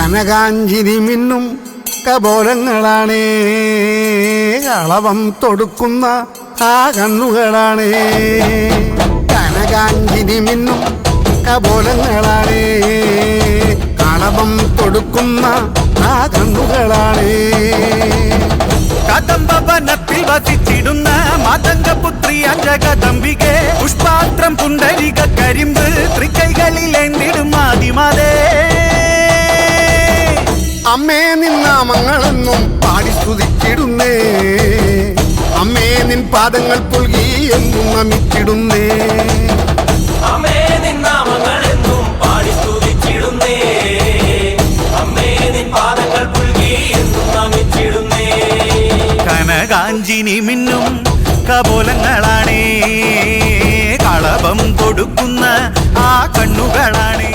കനകാഞ്ചിരി മിന്നും കപോലങ്ങളാണേ, കളവം തൊടുക്കുന്ന ആ കണ്ണുകളാണേ. കനകാഞ്ചിരി മിന്നും കപോലങ്ങളാണേ, കളവം തൊടുക്കുന്ന ആ കണ്ണുകളാണേ. കദംബവനത്തിൽ വസിച്ചിടുന്ന മാതംഗപുത്രി അഞ്ജകദംബികെ, പുഷ്പാത്രം പുണ്ടരിക കരിമ്പ് തൃക്കൈകളിലേന്തിടും ആദിമാതേ. അമ്മേ നിന്നാമങ്ങളെന്നും പാടി സ്തുതിച്ചിടുന്നേ, അമ്മേ നിൻ പാദങ്ങൾ പുൽകി എന്നും നമിച്ചിടുന്നേ. അമ്മേ നിന്നാമങ്ങളെന്നും പാടി സ്തുതിച്ചിടുന്നേ, അമ്മേ നിൻ പാദങ്ങൾ പുൽകി എന്നും നമിച്ചിടുന്നേ. കനകാഞ്ചിനി മിന്നും കപോലങ്ങളാണേ, കളഭം കൊടുക്കുന്ന ആ കണ്ണുകളാണേ.